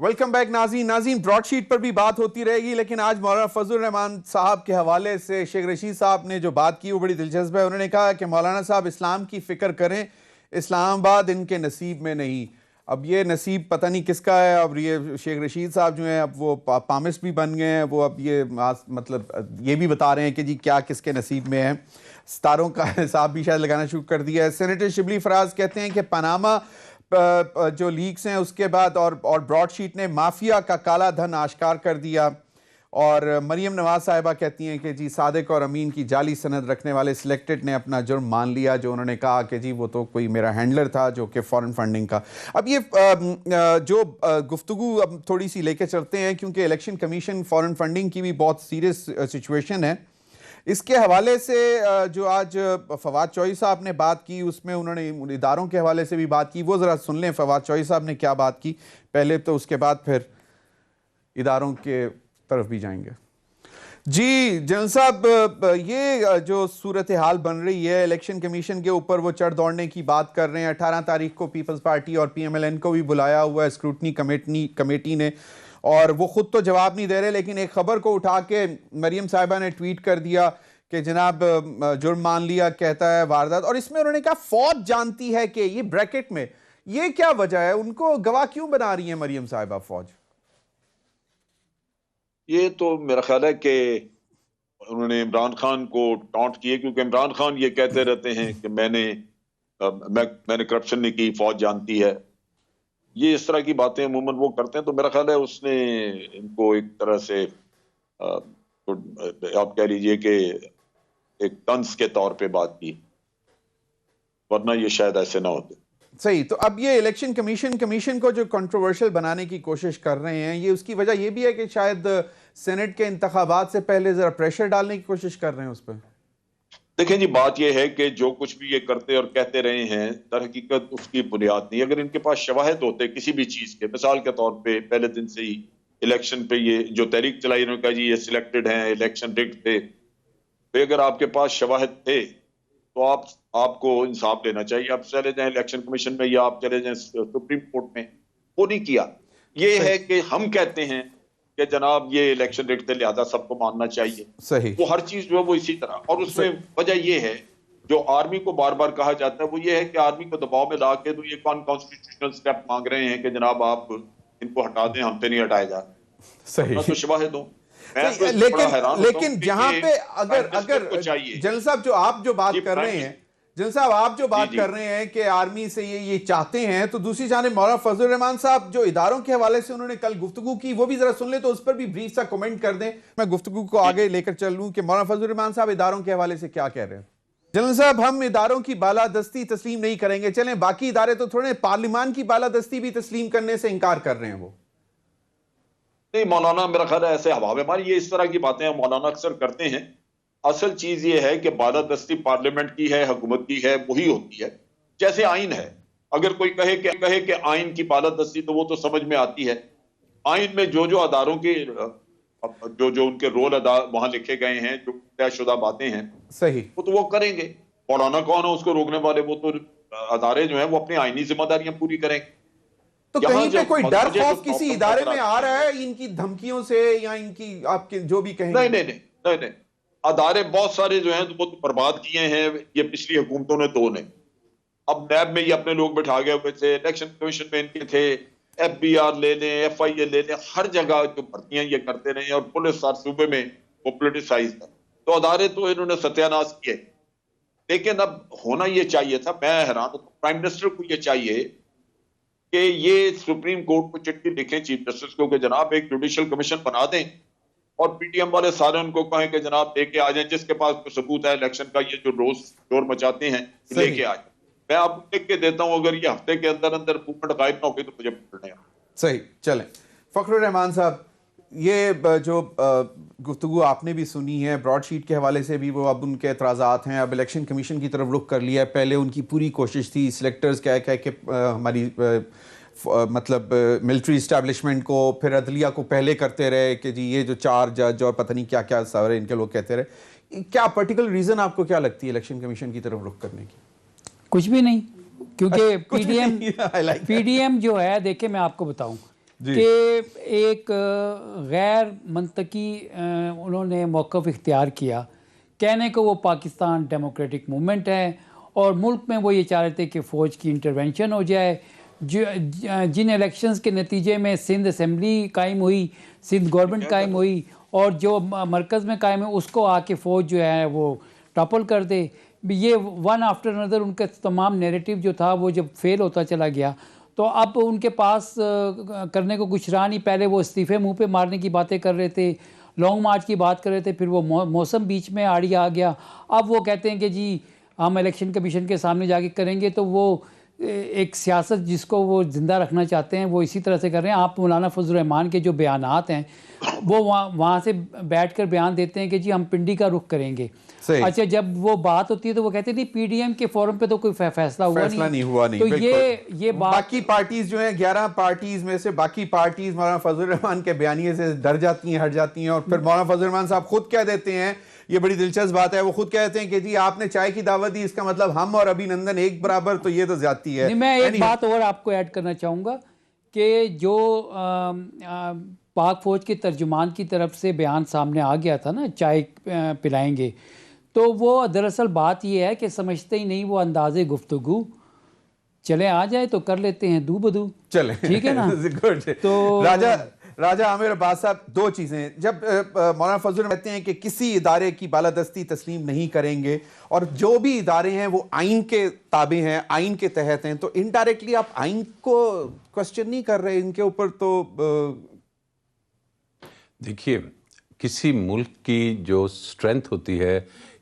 ویلکم بیک ناظرین براڈ شیٹ پر بھی بات ہوتی رہے گی, لیکن آج مولانا فضل الرحمان صاحب کے حوالے سے شیخ رشید صاحب نے جو بات کی وہ بڑی دلچسپ ہے. انہوں نے کہا کہ مولانا صاحب اسلام کی فکر کریں, اسلام آباد ان کے نصیب میں نہیں. اب یہ نصیب پتہ نہیں کس کا ہے. اب یہ شیخ رشید صاحب جو ہیں اب وہ پامسٹ بھی بن گئے ہیں, وہ اب یہ مطلب یہ بھی بتا رہے ہیں کہ جی کیا کس کے نصیب میں ہے. ستاروں کا حساب بھی شاید لگانا شروع کر دیا ہے. سینیٹر شبلی فراز کہتے ہیں کہ پاناما جو لیکس ہیں اس کے بعد اور براڈ شیٹ نے مافیا کا کالا دھن آشکار کر دیا. اور مریم نواز صاحبہ کہتی ہیں کہ جی صادق اور امین کی جعلی سند رکھنے والے سلیکٹڈ نے اپنا جرم مان لیا, جو انہوں نے کہا کہ جی وہ تو کوئی میرا ہینڈلر تھا جو کہ فورن فنڈنگ کا. اب یہ جو گفتگو اب تھوڑی سی لے کے چلتے ہیں, کیونکہ الیکشن کمیشن فورن فنڈنگ کی بھی بہت سیریس سچویشن ہے. اس کے حوالے سے جو آج فواد چوہی صاحب نے بات کی، اس میں انہوں نے اداروں کے حوالے سے بھی بات کی، وہ ذرا سن لیں فواد چوہی صاحب نے کیا بات کی پہلے، تو اس کے بعد پھر اداروں کے طرف بھی جائیں گے۔ جی جنرل صاحب، یہ جو صورتحال بن رہی ہے الیکشن کمیشن کے اوپر وہ چڑھ دوڑنے کی بات کر رہے ہیں، 18 تاریخ کو پیپلز پارٹی اور پی ایم ایل این کو بھی بلایا ہوا ہے اسکروٹنی کمیٹی نے، اور وہ خود تو جواب نہیں دے رہے، لیکن ایک خبر کو اٹھا کے مریم صاحبہ نے ٹویٹ کر دیا کہ جناب جرم مان لیا، کہتا ہے واردات، اور اس میں انہوں نے کہا فوج جانتی ہے کہ یہ بریکٹ میں، یہ کیا وجہ ہے؟ ان کو گواہ کیوں بنا رہی ہیں مریم صاحبہ فوج؟ یہ تو میرا خیال ہے کہ انہوں نے عمران خان کو ٹانٹ کیے، کیونکہ عمران خان یہ کہتے رہتے ہیں کہ میں نے کرپشن نہیں کی، فوج جانتی ہے۔ یہ اس طرح کی باتیں عموماً وہ کرتے ہیں، تو میرا خیال ہے اس نے ان کو ایک طرح سے آپ کہہ لیجئے کہ ایک طنز کے طور پہ بات کی، ورنہ یہ شاید ایسے نہ ہوتے۔ صحیح، تو اب یہ الیکشن کمیشن کو جو کنٹروورشل بنانے کی کوشش کر رہے ہیں، یہ اس کی وجہ یہ بھی ہے کہ شاید سینٹ کے انتخابات سے پہلے ذرا پریشر ڈالنے کی کوشش کر رہے ہیں اس پہ؟ دیکھیں جی، بات یہ ہے کہ جو کچھ بھی یہ کرتے اور کہتے رہے ہیں، در حقیقت اس کی بنیاد نہیں۔ اگر ان کے پاس شواہد ہوتے کسی بھی چیز کے، مثال کے طور پہ پہلے دن سے ہی الیکشن پہ یہ جو تحریک چلائی، انہوں نے کہا جی یہ سلیکٹڈ ہیں، الیکشن رگڈ تھے، تو اگر آپ کے پاس شواہد تھے تو آپ کو انصاف لینا چاہیے، آپ چلے جائیں الیکشن کمیشن میں یا آپ چلے جائیں سپریم کورٹ میں۔ وہ نہیں کیا۔ یہ ہے کہ ہم کہتے ہیں کہ جناب یہ الیکشن رگڈ تھے، لہذا سب کو ماننا چاہیے۔ صحیح، وہ ہر چیز جو ہے وہ اسی طرح، اور اس میں وجہ یہ ہے جو آرمی کو بار بار کہا جاتا ہے، وہ یہ ہے کہ آرمی کو دباؤ میں لا کے تو یہ کانسٹیٹیوشنل سٹیپ مانگ رہے ہیں کہ جناب آپ ان کو ہٹا دیں، ہم سے نہیں ہٹائے جا۔ صحیح، میں تو شواہد ہوں۔ لیکن جہاں پہ اگر جنرل صاحب جو آپ جو بات کر رہے ہیں، جنرل صاحب آپ جو بات کر رہے ہیں کہ آرمی سے یہ چاہتے ہیں، تو دوسری جانب مولانا فضل الرحمان صاحب جو اداروں کے حوالے سے انہوں نے کل گفتگو کی، وہ بھی ذرا سن لیں تو اس پر بھی بریف سا کومنٹ کر دیں، میں گفتگو کو آگے لے کر چل لوں کہ مولانا فضل الرحمان صاحب اداروں کے حوالے سے کیا کہہ رہے ہیں۔ جنرل صاحب، ہم اداروں کی بالادستی تسلیم نہیں کریں گے، چلیں باقی ادارے تو تھوڑے، پارلیمان کی بالادستی بھی تسلیم کرنے سے انکار کر رہے ہیں وہ۔ نہیں مولانا، میرا خیال ہے ایسے ہوا میں ہماری یہ اس طرح کی باتیں مولانا اکثر کرتے ہیں۔ اصل چیز یہ ہے کہ بالادستی پارلیمنٹ کی ہے، حکومت کی ہے، وہی ہوتی ہے، جیسے آئین ہے۔ اگر کوئی کہے کہ آئین کی بالادستی، تو وہ تو سمجھ میں آتی ہے۔ آئین میں جو اداروں کے جو ان کے رول وہاں لکھے گئے ہیں، جو طے شدہ باتیں ہیں، صحیح، وہ تو وہ کریں گے۔ مولانا کون ہے اس کو روکنے والے؟ وہ تو ادارے جو ہیں وہ اپنی آئینی ذمہ داریاں پوری کریں گے۔ تو کہیں پہ کوئی ڈر خوف کسی ادارے میں آ رہا ہے ان کی دھمکیوں سے، یا ان کی آپ کے جو بھی کہیں؟ نہیں، ادارے بہت سارے جو ہیں وہ برباد کیے ہیں یہ پچھلی حکومتوں نے، دو نے۔ اب نیب میں یہ اپنے لوگ بٹھا گئے ہوئے تھے، الیکشن کمیشن میں ان کے تھے، ایف بی آر لے لیں، ایف آئی اے لے لیں، ہر جگہ جو بھرتیاں یہ کرتے رہے، اور پولیس ہر صوبے میں وہ پولیٹیسائز ہے۔ تو ادارے تو انہوں نے ستیہ ناش کیے، لیکن اب ہونا یہ چاہیے تھا، میں حیران ہوں، پرائم منسٹر کو یہ چاہیے کہ یہ سپریم کورٹ کو چٹھی لکھیں چیف جسٹس کو کہ جناب ایک جوڈیشل کمیشن بنا دیں، اور پی ٹی ایم والے سارے ان کو کہیں کہ جناب لے کے آ جائیں، جس کے پاس کوئی ثبوت ہے الیکشن کا، یہ جو روز شور مچاتے ہیں لے کے آ جائیں۔ میں آپ کو لکھ کے دیتا ہوں، اگر یہ ہفتے کے اندر موومنٹ غائب نہ ہوگی تو مجھے پکڑنے آ۔ صحیح، چلیں فخر الرحمان صاحب، یہ جو گفتگو آپ نے بھی سنی ہے، براڈ شیٹ کے حوالے سے بھی وہ اب ان کے اعتراضات ہیں، اب الیکشن کمیشن کی طرف رخ کر لیا ہے۔ پہلے ان کی پوری کوشش تھی سلیکٹرز کہہ کہ ہماری مطلب ملٹری اسٹیبلشمنٹ کو، پھر عدلیہ کو پہلے کرتے رہے کہ جی یہ جو 4 جج اور پتہ نہیں کیا کیا سارے ان کے لوگ کہتے رہے۔ کیا پرٹیکولر ریزن آپ کو کیا لگتی ہے الیکشن کمیشن کی طرف رخ کرنے کی؟ کچھ بھی نہیں، کیونکہ پی ڈی ایم جو ہے، دیکھیں میں آپ کو بتاؤں کہ ایک غیر منطقی انہوں نے موقف اختیار کیا، کہنے کو وہ پاکستان ڈیموکریٹک موومنٹ ہے، اور ملک میں وہ یہ چاہ رہے تھے کہ فوج کی انٹرونشن ہو جائے۔ جن الیکشنز کے نتیجے میں سندھ اسمبلی قائم ہوئی، سندھ گورنمنٹ قائم ہوئی، اور جو مرکز میں قائم ہے اس کو آ کے فوج جو ہے وہ ٹاپل کر دے۔ یہ ون آفٹر انادر ان کا تمام نیریٹو جو تھا وہ جب فیل ہوتا چلا گیا، تو اب ان کے پاس کرنے کو کچھ رہا نہیں۔ پہلے وہ استعفے منہ پہ مارنے کی باتیں کر رہے تھے، لانگ مارچ کی بات کر رہے تھے، پھر وہ موسم بیچ میں آڑی آ گیا۔ اب وہ کہتے ہیں کہ جی ہم الیکشن کمیشن کے سامنے جا کے کریں گے، تو وہ ایک سیاست جس کو وہ زندہ رکھنا چاہتے ہیں وہ اسی طرح سے کر رہے ہیں. آپ مولانا فضل الرحمان کے جو بیانات ہیں وہ وہاں سے بیٹھ کر بیان دیتے ہیں کہ جی ہم پنڈی کا رخ کریں گے. اچھا جب وہ بات ہوتی ہے تو وہ کہتے ہیں پی ڈی ایم کے فورم پہ تو کوئی فیصلہ ہوا نہیں. تو یہ بات باقی پارٹیز جو ہیں 11 پارٹیز میں سے باقی پارٹیز مولانا فضل الرحمان کے بیانیے سے ڈر جاتی ہیں, ہٹ جاتی ہیں, اور پھر مولانا فضل الرحمان صاحب خود کہہ دیتے ہیں, یہ بڑی دلچسپ بات ہے, وہ خود کہتے ہیں کہ جی آپ نے چائے کی دعوت دی, اس کا مطلب ہم اور ابھی نندن ایک برابر, تو یہ تو زیادتی ہے. میں ایک بات اور آپ کو ایڈ کرنا چاہوں گا کہ جو پاک فوج کے ترجمان کی طرف سے بیان سامنے آ گیا تھا نا چائے پلائیں گے, تو وہ دراصل بات یہ ہے کہ سمجھتے ہی نہیں وہ انداز گفتگو, چلے آ جائے تو کر لیتے ہیں دو بدو, چلیں ٹھیک ہے نا. تو راجہ عامر عباس صاحب, دو چیزیں, جب مولانا فضل کہتے ہیں کہ کسی ادارے کی بالادستی تسلیم نہیں کریں گے اور جو بھی ادارے ہیں وہ آئین کے تابع ہیں, آئین کے تحت ہیں, تو انڈائریکٹلی آپ آئین کو کوسچن نہیں کر رہے ان کے اوپر. تو دیکھیے کسی ملک کی جو اسٹرینتھ ہوتی ہے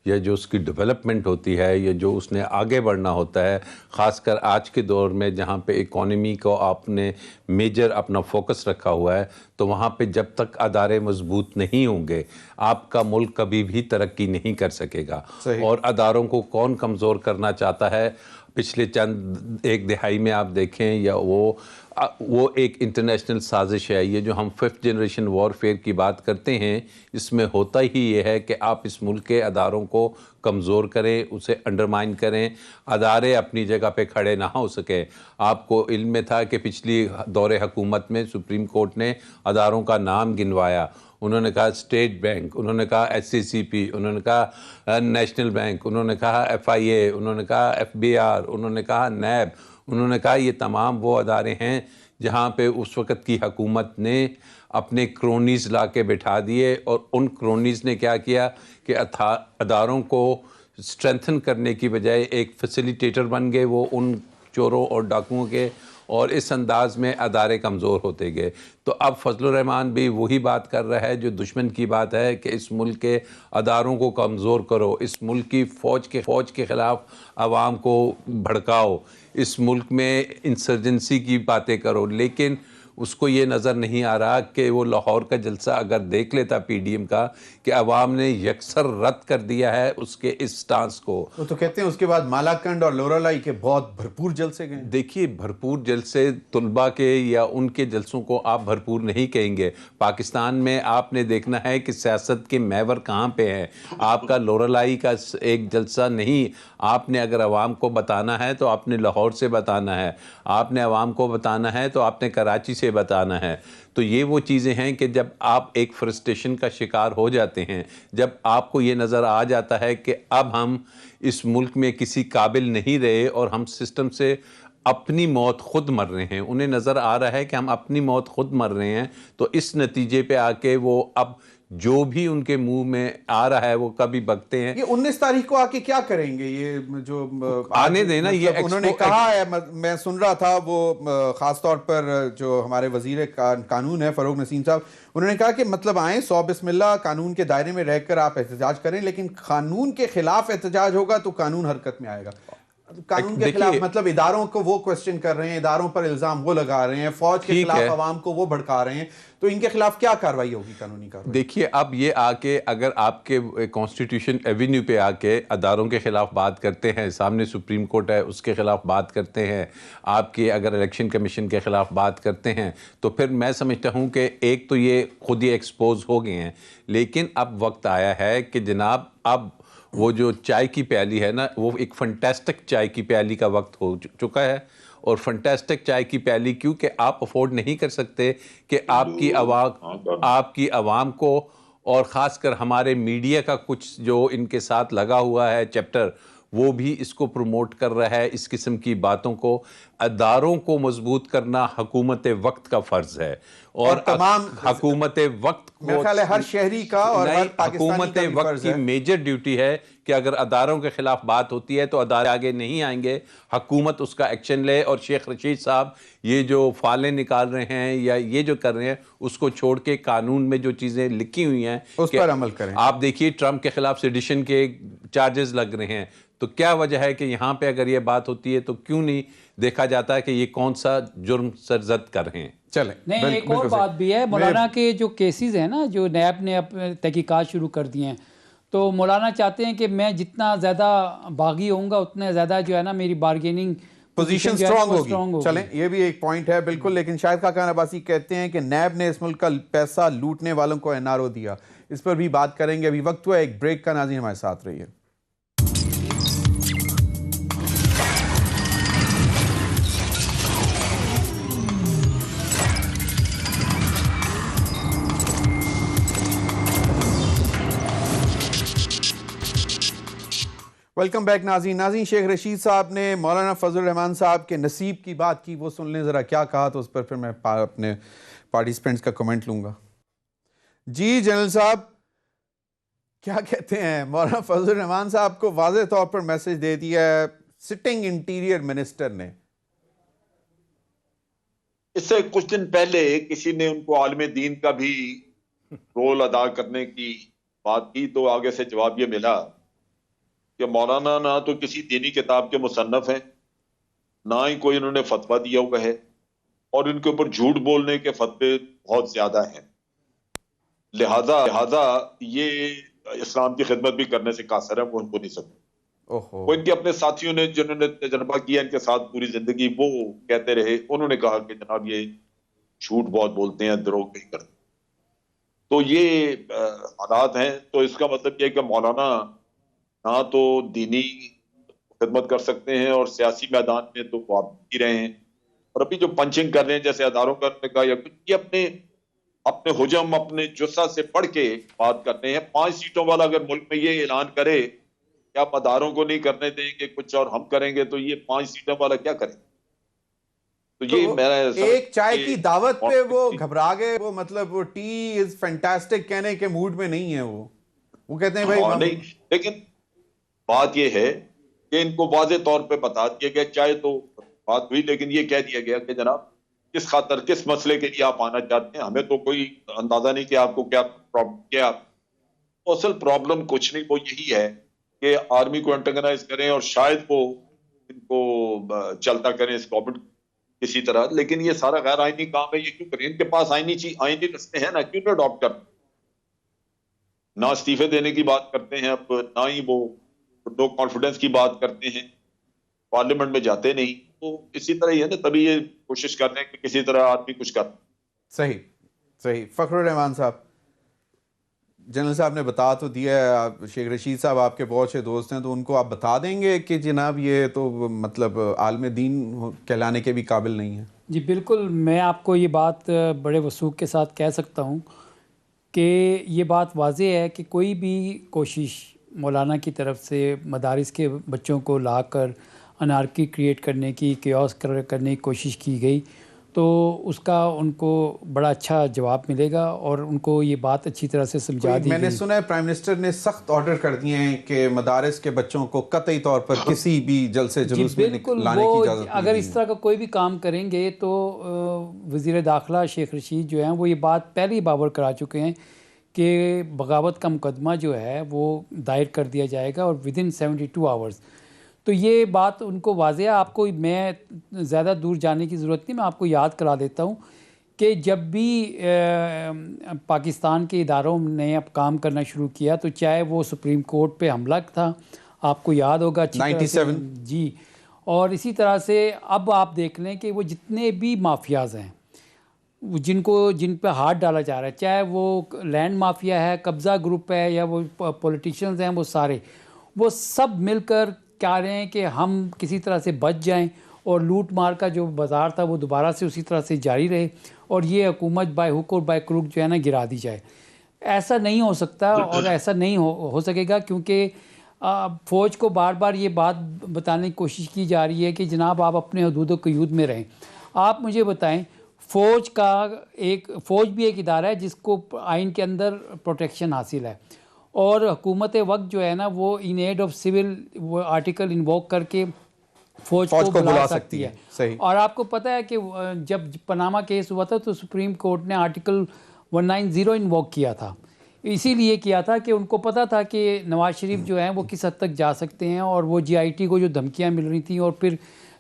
یا جو اس کی ڈیولپمنٹ ہوتی ہے یا جو اس نے آگے بڑھنا ہوتا ہے, خاص کر آج کے دور میں جہاں پہ اکانومی کو آپ نے میجر اپنا فوکس رکھا ہوا ہے, تو وہاں پہ جب تک ادارے مضبوط نہیں ہوں گے آپ کا ملک کبھی بھی ترقی نہیں کر سکے گا. اور اداروں کو کون کمزور کرنا چاہتا ہے؟ پچھلے چند ایک دہائی میں آپ دیکھیں, یا وہ ایک انٹرنیشنل سازش ہے. یہ جو ہم 5th جنریشن وارفیئر کی بات کرتے ہیں, اس میں ہوتا ہی یہ ہے کہ آپ اس ملک کے اداروں کو کمزور کریں, اسے انڈرمائن کریں, ادارے اپنی جگہ پہ کھڑے نہ ہو سکیں. آپ کو علم میں تھا کہ پچھلی دور حکومت میں سپریم کورٹ نے اداروں کا نام گنوایا. انہوں نے کہا اسٹیٹ بینک, انہوں نے کہا SCCP, انہوں نے کہا نیشنل بینک, انہوں نے کہا FIA, انہوں نے کہا FBR, انہوں نے کہا نیب. انہوں نے کہا یہ تمام وہ ادارے ہیں جہاں پہ اس وقت کی حکومت نے اپنے کرونیز لا کے بٹھا دیے, اور ان کرونیز نے کیا کیا کہ اداروں کو اسٹرینتھن کرنے کی بجائے ایک فیسیلیٹیٹر بن گئے وہ ان چوروں اور ڈاکوؤں کے, اور اس انداز میں ادارے کمزور ہوتے گئے. تو اب فضل الرحمان بھی وہی بات کر رہا ہے جو دشمن کی بات ہے کہ اس ملک کے اداروں کو کمزور کرو, اس ملک کی فوج کے خلاف عوام کو بھڑکاؤ, اس ملک میں انسرجنسی کی باتیں کرو. لیکن اس کو یہ نظر نہیں آ رہا کہ وہ لاہور کا جلسہ اگر دیکھ لیتا پی ڈی ایم کا, کہ عوام نے یکسر رد کر دیا ہے اس کے اس سٹانس کو. وہ تو کہتے ہیں اس کے بعد مالاکنڈ اور لورالائی کے بہت بھرپور جلسے گئے. دیکھیے بھرپور جلسے طلباء کے یا ان کے جلسوں کو آپ بھرپور نہیں کہیں گے. پاکستان میں آپ نے دیکھنا ہے کہ سیاست کے محور کہاں پہ ہیں. آپ کا لورالائی کا ایک جلسہ نہیں, آپ نے اگر عوام کو بتانا ہے تو آپ نے لاہور سے بتانا ہے, آپ نے عوام کو بتانا ہے تو آپ نے کراچی سے بتانا ہے. تو یہ وہ چیزیں ہیں کہ جب آپ ایک فرسٹریشن کا شکار ہو جاتے ہیں, جب آپ کو یہ نظر آ جاتا ہے کہ اب ہم اس ملک میں کسی قابل نہیں رہے اور ہم سسٹم سے اپنی موت خود مر رہے ہیں, انہیں نظر آ رہا ہے کہ ہم اپنی موت خود مر رہے ہیں, تو اس نتیجے پہ آ کے وہ اب جو بھی ان کے منہ میں آ رہا ہے وہ کبھی بکتے ہیں. یہ 19 تاریخ کو آ کے کیا کریں گے؟ یہ جو آنے دینا, یہ انہوں نے کہا ہے, میں سن رہا تھا وہ خاص طور پر جو ہمارے وزیر قانون ہے فاروق نسیم صاحب, انہوں نے کہا کہ مطلب آئیں 100 بسم اللہ قانون کے دائرے میں رہ کر آپ احتجاج کریں, لیکن قانون کے خلاف احتجاج ہوگا تو قانون حرکت میں آئے گا. قانون کے خلاف مطلب اداروں کو وہ کوسچن کر رہے ہیں, اداروں پر الزام وہ لگا رہے ہیں, فوج کے خلاف عوام کو وہ بھڑکا رہے ہیں, تو ان کے خلاف کیا کارروائی ہوگی قانونی کارروائی؟ دیکھیے اب یہ آ کے اگر آپ کے کانسٹیٹیوشن ایونیو پہ آ کے اداروں کے خلاف بات کرتے ہیں, سامنے سپریم کورٹ ہے اس کے خلاف بات کرتے ہیں, آپ کے اگر الیکشن کمیشن کے خلاف بات کرتے ہیں, تو پھر میں سمجھتا ہوں کہ ایک تو یہ خود ہی ایکسپوز ہو گئے ہیں. لیکن اب وقت آیا ہے کہ جناب اب وہ جو چائے کی پیالی ہے نا, وہ ایک فنٹاسٹک چائے کی پیالی کا وقت ہو چکا ہے. اور فنٹاسٹک چائے کی پیالی کیونکہ آپ افورڈ نہیں کر سکتے کہ آپ کی عوام کو, اور خاص کر ہمارے میڈیا کا کچھ جو ان کے ساتھ لگا ہوا ہے چیپٹر, وہ بھی اس کو پروموٹ کر رہا ہے اس قسم کی باتوں کو. اداروں کو مضبوط کرنا حکومت وقت کا فرض ہے, اور تمام حکومت وقت کو, میرے خیال ہے ہر شہری کا اور ہر پاکستانی کا بھی وقت کی میجر ڈیوٹی ہے کہ اگر اداروں کے خلاف بات ہوتی ہے تو ادارے آگے نہیں آئیں گے, حکومت اس کا ایکشن لے. اور شیخ رشید صاحب یہ جو فالیں نکال رہے ہیں یا یہ جو کر رہے ہیں اس کو چھوڑ کے قانون میں جو چیزیں لکھی ہوئی ہیں اس پر عمل کریں. آپ دیکھیے ٹرمپ کے خلاف سیڈیشن کے چارجز لگ رہے ہیں, تو کیا وجہ ہے کہ یہاں پہ اگر یہ بات ہوتی ہے تو کیوں نہیں دیکھا جاتا ہے کہ یہ کون سا جرم سرزد کر رہے ہیں. چلیں نہیں ایک اور بات بھی ہے، مولانا کے جو کیسز ہیں نا جو نیب نے اپنے تحقیقات شروع کر دی ہیں، تو مولانا چاہتے ہیں کہ میں جتنا زیادہ باغی ہوں گا اتنا زیادہ جو ہے نا میری بارگیننگ پوزیشن سٹرونگ ہوگی. چلیں یہ بھی ایک پوائنٹ ہے بالکل. لیکن شاہد خاقان عباسی کہتے ہیں کہ نیب نے اس ملک کا پیسہ لوٹنے والوں کو این آر او دیا. اس پر بھی بات کریں گے. ابھی وقت ہوا ہے ایک بریک کا. ناظرین ہمارے ساتھ رہیے. ویلکم بیک ناظرین. شیخ رشید صاحب نے مولانا فضل الرحمان صاحب کے نصیب کی بات کی، وہ سن لیں ذرا کیا کہا، تو اس پر پھر میں اپنے پارٹیسپینٹس کا کمنٹ لوں گا. جی جنرل صاحب کیا کہتے ہیں؟ مولانا فضل الرحمان صاحب کو واضح طور پر میسج دے دیا ہے سٹنگ انٹیریئر منسٹر نے. اس سے کچھ دن پہلے کسی نے ان کو عالم دین کا بھی رول ادا کرنے کی بات کی، تو آگے سے جواب یہ ملا کہ مولانا نہ تو کسی دینی کتاب کے مصنف ہیں، نہ ہی کوئی انہوں نے فتویٰ دیا ہوا ہے، اور ان کے اوپر جھوٹ بولنے کے فتوے بہت زیادہ ہیں. لہذا یہ اسلام کی خدمت بھی کرنے سے قاصر ہے، وہ ان کو نہیں سکتے. وہ ان کے اپنے ساتھیوں نے جنہوں نے تجربہ کیا ان کے ساتھ پوری زندگی، وہ کہتے رہے، انہوں نے کہا کہ جناب یہ جھوٹ بہت بولتے ہیں، دروغ نہیں کرتے. تو یہ حالات ہیں. تو اس کا مطلب یہ ہے کہ مولانا نہ تو دینی خدمت کر سکتے ہیں اور سیاسی میدان میں تو وہ آپ ہی رہے ہیں، اور ابھی جو پنچنگ کر رہے ہیں جیسے اداروں کا یا کچھ، یہ اپنے حجم اپنے جسہ سے پڑھ کے بات کرتے ہیں. 5 سیٹوں والا اگر ملک میں یہ اعلان کرے کہ آپ اداروں کو نہیں کرنے دیں گے کچھ اور ہم کریں گے، تو یہ 5 سیٹوں والا کیا کریں؟ تو یہ ایک چائے کی دعوت پہ وہ گھبرا گئے. وہ مطلب وہ ٹی از فینٹاسٹک کہنے کے موڈ میں نہیں ہے. وہ کہتے ہیں بھائی نہیں، لیکن بات یہ ہے کہ ان کو واضح طور پہ بتا دیا گیا، چاہے تو بات ہوئی، لیکن یہ کہہ دیا گیا کہ جناب کس خاطر کس مسئلے کے لیے آپ آنا چاہتے ہیں، ہمیں تو کوئی اندازہ نہیں کہ آپ کو کیا پرابلم کیا. اصل پرابلم کچھ نہیں، وہ یہی ہے کہ آرمی کو انٹرگنائز کریں اور شاید وہ ان کو چلتا کریں اس گورنمنٹ کسی طرح. لیکن یہ سارا غیر آئینی کام ہے، یہ کیوں کریں؟ ان کے پاس آئینی رستے ہیں نا، کیوں نہ اڈاپٹ کریں؟ نہ استعفے دینے کی بات کرتے ہیں اب، نہ ہی وہ نو کانفیڈنس کی بات کرتے ہیں، پارلیمنٹ میں جاتے نہیں. تو اسی طرح ہی ہے نا، تبھی یہ کوشش کر رہے ہیں کہ کسی طرح آدمی کچھ کر. صحیح. فخر الرحمان صاحب، جنرل صاحب نے بتا تو دیا ہے، شیخ رشید صاحب آپ کے بہت سے دوست ہیں، تو ان کو آپ بتا دیں گے کہ جناب یہ تو مطلب عالم دین کہلانے کے بھی قابل نہیں ہے. جی بالکل، میں آپ کو یہ بات بڑے وثوق کے ساتھ کہہ سکتا ہوں کہ یہ بات واضح ہے کہ کوئی بھی کوشش مولانا کی طرف سے مدارس کے بچوں کو لا کر انارکی کریٹ کرنے کی، کیوس کرنے کی کوشش کی گئی، تو اس کا ان کو بڑا اچھا جواب ملے گا، اور ان کو یہ بات اچھی طرح سے سمجھا دی گئی. میں نے سنا ہے پرائم منسٹر نے سخت آرڈر کر دیے ہیں کہ مدارس کے بچوں کو قطعی طور پر کسی بھی جلسے جلوس میں لانے کی اجازت نہیں. اگر اس طرح کا کوئی بھی کام کریں گے تو وزیر داخلہ شیخ رشید جو ہیں وہ یہ بات پہلے ہی باور کرا چکے ہیں کہ بغاوت کا مقدمہ جو ہے وہ دائر کر دیا جائے گا اور ودن 72 آورز. تو یہ بات ان کو واضح ہے. آپ کو میں زیادہ دور جانے کی ضرورت نہیں، میں آپ کو یاد کرا دیتا ہوں کہ جب بھی پاکستان کے اداروں نے اب کام کرنا شروع کیا، تو چاہے وہ سپریم کورٹ پہ حملہ تھا، آپ کو یاد ہوگا 97 جی، اور اسی طرح سے اب آپ دیکھ لیں کہ وہ جتنے بھی مافیاز ہیں جن پہ ہاتھ ڈالا جا رہا ہے، چاہے وہ لینڈ مافیا ہے، قبضہ گروپ ہے، یا وہ پولیٹیشنز ہیں، وہ سب مل کر کہہ رہے ہیں کہ ہم کسی طرح سے بچ جائیں اور لوٹ مار کا جو بازار تھا وہ دوبارہ سے اسی طرح سے جاری رہے، اور یہ حکومت بائی ہک اور بائی کروک جو ہے نا گرا دی جائے. ایسا نہیں ہو سکتا، اور ایسا نہیں ہو سکے گا، کیونکہ فوج کو بار بار یہ بات بتانے کی کوشش کی جا رہی ہے کہ جناب آپ اپنے حدود و قیود میں رہیں. آپ مجھے بتائیں، فوج بھی ایک ادارہ ہے جس کو آئین کے اندر پروٹیکشن حاصل ہے، اور حکومت وقت جو ہے نا وہ ان ایڈ آف سول وہ آرٹیکل انووک کر کے فوج کو بلا سکتی ہے. صحیح. اور آپ کو پتہ ہے کہ جب پاناما کیس ہوا تھا تو سپریم کورٹ نے آرٹیکل 190 انووک کیا تھا. اسی لیے کیا تھا کہ ان کو پتہ تھا کہ نواز شریف جو ہیں وہ کس حد تک جا سکتے ہیں، اور وہ جی آئی ٹی کو جو دھمکیاں مل رہی تھیں، اور پھر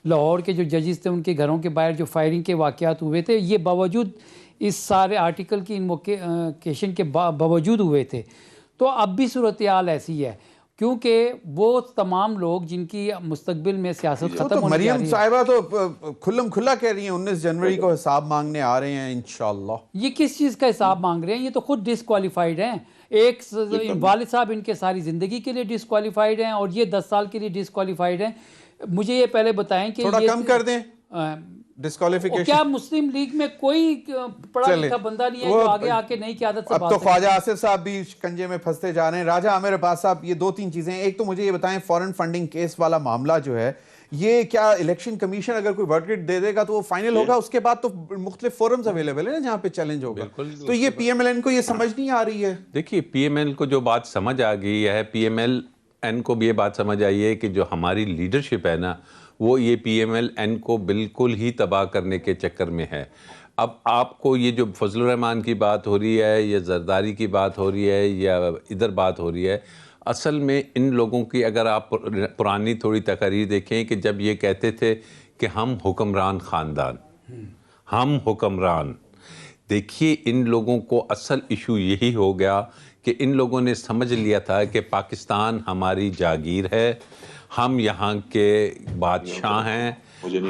لاہور کے جو ججز تھے ان کے گھروں کے باہر جو فائرنگ کے واقعات ہوئے تھے، یہ باوجود اس سارے آرٹیکل کی انووکیشن کے باوجود ہوئے تھے. تو اب بھی صورتحال ایسی ہے کیونکہ وہ تمام لوگ جن کی مستقبل میں سیاست ختم ہونے جا رہی ہے. مریم صاحبہ تو کھلم کھلا کہہ رہی ہیں 19 جنوری کو حساب مانگنے آ رہے ہیں انشاءاللہ. یہ کس چیز کا حساب مانگ رہے ہیں؟ یہ تو خود ڈسکوالیفائڈ ہیں. ایک والد صاحب ان کے ساری زندگی کے لیے ڈسکوالیفائڈ ہیں اور یہ 10 سال کے لیے ڈسکوالیفائڈ ہیں. مجھے یہ پہلے بتائیں کہ تھوڑا کم کر دیں ڈسکوالیفیکیشن. کیا مسلم لیگ میں کوئی پڑھا لکھا بندہ نہیں ہے جو آگے آ کے نئی قیادت سے اب بات تو کرے؟ خواجہ آصف صاحب بھی شکنجے میں پھنستے جا رہے ہیں. راجہ عامر عباس صاحب، یہ 2-3 چیزیں ہیں. ایک تو مجھے یہ بتائیں فورن فنڈنگ کیس والا معاملہ جو ہے، یہ کیا الیکشن کمیشن اگر کوئی ورڈکٹ دے دے گا تو وہ فائنل ہوگا؟ اس کے بعد تو مختلف فورمز اویلیبل ہیں جہاں پہ چیلنج ہوگا. تو یہ پی ایم ایل این کو یہ سمجھ نہیں آ رہی ہے. دیکھیے پی ایم ایل کو جو بات سمجھ آ گئی ہے، پی ایم ایل این کو بھی یہ بات سمجھ آئی ہے کہ جو ہماری لیڈرشپ ہے نا، وہ یہ پی ایم ایل این کو بالکل ہی تباہ کرنے کے چکر میں ہے. اب آپ کو یہ جو فضل الرحمان کی بات ہو رہی ہے یا زرداری کی بات ہو رہی ہے یا ادھر بات ہو رہی ہے، اصل میں ان لوگوں کی اگر آپ پرانی تھوڑی تقاریر دیکھیں کہ جب یہ کہتے تھے کہ ہم حکمران خاندان، ہم حکمران، دیکھیے ان لوگوں کو اصل ایشو یہی ہو گیا کہ ان لوگوں نے سمجھ لیا تھا کہ پاکستان ہماری جاگیر ہے، ہم یہاں کے بادشاہ ہیں،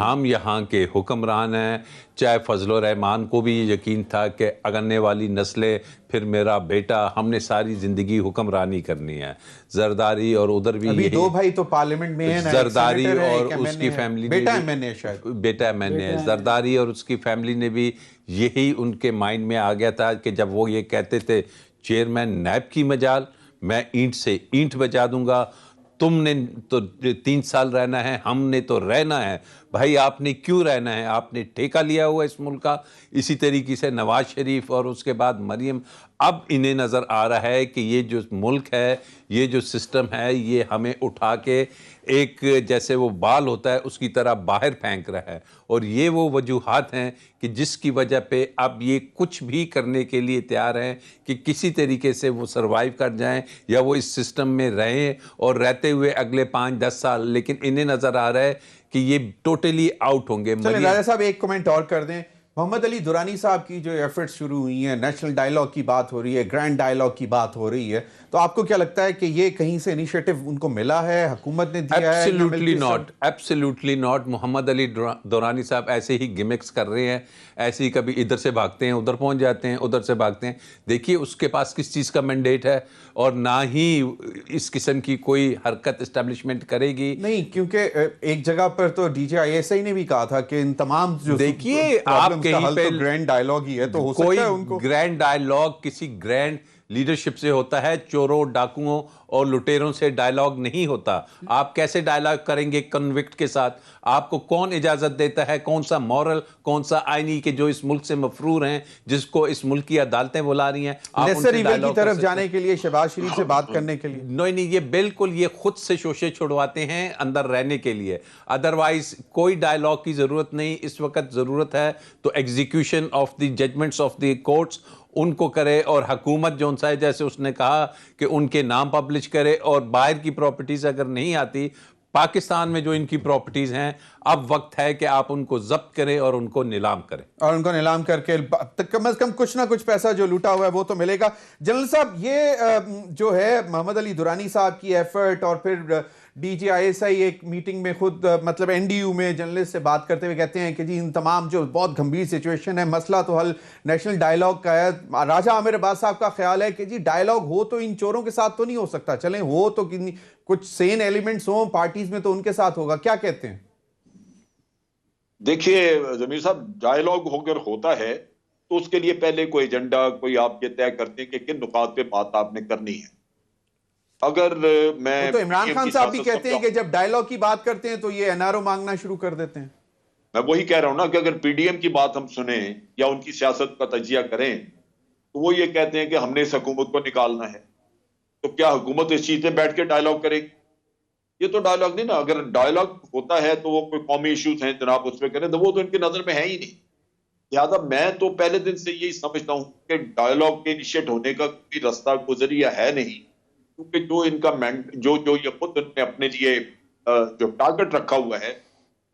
ہم یہاں کے حکمران ہیں. چاہے فضل الرحمان کو بھی یہ یقین تھا کہ اگرنے والی نسلیں، پھر میرا بیٹا، ہم نے ساری زندگی حکمرانی کرنی ہے. زرداری اور ادھر بھی ابھی یہی، 2 بھائی تو پارلیمنٹ میں ہیں، زرداری اور اس کی فیملی نے بیٹا ایم این اے شاید بیٹا ایم این اے، زرداری اور اس کی فیملی نے بھی یہی ان کے مائنڈ میں آ گیا تھا کہ جب وہ یہ کہتے تھے چیئرمین نیب کی مجال، میں اینٹ سے اینٹ بجا دوں گا، تم نے تو 3 سال رہنا ہے، ہم نے تو رہنا ہے. بھائی آپ نے کیوں رہنا ہے؟ آپ نے ٹھیکہ لیا ہوا اس ملک کا. اسی طریقے سے نواز شریف اور اس کے بعد مریم، اب انہیں نظر آ رہا ہے کہ یہ جو ملک ہے، یہ جو سسٹم ہے، یہ ہمیں اٹھا کے ایک جیسے وہ بال ہوتا ہے اس کی طرح باہر پھینک رہا ہے. اور یہ وہ وجوہات ہیں کہ جس کی وجہ پہ اب یہ کچھ بھی کرنے کے لیے تیار ہیں کہ کسی طریقے سے وہ سروائیو کر جائیں یا وہ اس سسٹم میں رہیں اور رہتے ہوئے اگلے 5-10 سال. لیکن انہیں نظر آ رہا ہے کہ یہ ٹوٹلی آؤٹ ہوں گے. چلیں راجہ صاحب ایک کمنٹ اور کر دیں. محمد علی دورانی صاحب کی جو ایفرٹس شروع ہوئی ہیں، نیشنل ڈائیلاگ کی بات ہو رہی ہے، گرینڈ ڈائیلاگ کی بات ہو رہی ہے، تو آپ کو کیا لگتا ہے کہ یہ کہیں سے انیشیٹو ان کو ملا ہے، حکومت نے دیا ہے؟ Absolutely not, absolutely not. Muhammad Ali Durrani صاحب ایسے ہی گمکس کر رہے ہیں، ایسے ہی کبھی ادھر سے بھاگتے ہیں ادھر پہنچ جاتے ہیں، ادھر سے بھاگتے ہیں. دیکھیے اس کے پاس کس چیز کا مینڈیٹ ہے اور نہ ہی اس قسم کی کوئی حرکت اسٹیبلشمنٹ کرے گی. نہیں، کیونکہ ایک جگہ پر تو D J I S I نے بھی کہا تھا کہ ان تمام جو دیکھیے آپ کہیں پہ گرینڈ ڈائیلاگ ہی ہے، تو ہو کوئی سکتا ہے ان کو گرینڈ ڈائیلاگ کسی گرینڈ لیڈرشپ سے ہوتا ہے، چوروں ڈاکوؤں اور لٹیروں سے ڈائیلاگ نہیں ہوتا. آپ کیسے ڈائیلاگ کریں گے کنوکٹ کے ساتھ؟ آپ کو کون اجازت دیتا ہے؟ کون سا مورل، کون سا آئینی کہ جو اس ملک سے مفرور ہیں، جس کو اس ملک کی عدالتیں بلا رہی ہیں، آپ ان لیسر سے ایول ڈائیلاگ کی طرف جانے کے لیے، شہباز شریف سے بات کرنے کے لیے؟ نہیں، یہ بالکل یہ خود سے شوشے چھڑواتے ہیں اندر رہنے کے لیے. ادروائز کوئی ڈائیلاگ کی ضرورت نہیں. اس وقت ضرورت ہے تو execution of the judgments of the courts ان کو کرے، اور حکومت جو ہے جیسے اس نے کہا کہ ان کے نام پبلش کرے، اور باہر کی پراپرٹیز اگر نہیں آتی، پاکستان میں جو ان کی پراپرٹیز ہیں، اب وقت ہے کہ آپ ان کو ضبط کریں اور ان کو نیلام کریں، اور ان کو نیلام کر کے کم از کم کچھ نہ کچھ پیسہ جو لوٹا ہوا ہے وہ تو ملے گا. جنرل صاحب، یہ جو ہے محمد علی دورانی صاحب کی ایفرٹ، اور پھر D G I S I ایک میٹنگ میں خود مطلب این ڈی یو میں جرنلسٹ سے بات کرتے ہوئے کہتے ہیں کہ جی ان تمام جو بہت گھمبیر سچویشن ہے، مسئلہ تو حل نیشنل ڈائیلاگ کا ہے. راجہ عامر عباس صاحب کا خیال ہے کہ جی ڈائیلاگ ہو تو ان چوروں کے ساتھ تو نہیں ہو سکتا، چلیں ہو تو کچھ سین ایلیمنٹس ہوں پارٹیز میں تو ان کے ساتھ ہوگا. کیا کہتے ہیں؟ دیکھیے ضمیر صاحب، ڈائیلاگ اگر ہوتا ہے تو اس کے لیے پہلے کوئی ایجنڈا کوئی آپ یہ طے کرتے ہیں کہ کن نکات پہ بات آپ نے کرنی ہے. اگر میں تو عمران خان صاحب بھی کہتے ہیں کہ جب ڈائیلاگ کی بات کرتے ہیں تو یہ این آر او مانگنا شروع کر دیتے ہیں. میں وہی کہہ رہا ہوں نا کہ اگر پی ڈی ایم کی بات ہم سنیں یا ان کی سیاست کا تجزیہ کریں تو وہ یہ کہتے ہیں کہ ہم نے اس حکومت کو نکالنا ہے. تو کیا حکومت اس چیز پہ بیٹھ کے ڈائیلاگ کرے گی؟ یہ تو ڈائیلاگ نہیں نا. اگر ڈائیلاگ ہوتا ہے تو وہ کوئی قومی ایشوز ہیں جناب اس پہ کریں، تو وہ تو ان کی نظر میں ہے ہی نہیں. لہٰذا میں تو پہلے دن سے یہی سمجھتا ہوں کہ ڈائیلاگ کے انیشیٹ ہونے کا کوئی رستہ گزریہ ہے نہیں، کیونکہ جو ان کا جو یہ خود نے اپنے لیے جو ٹارگٹ رکھا ہوا ہے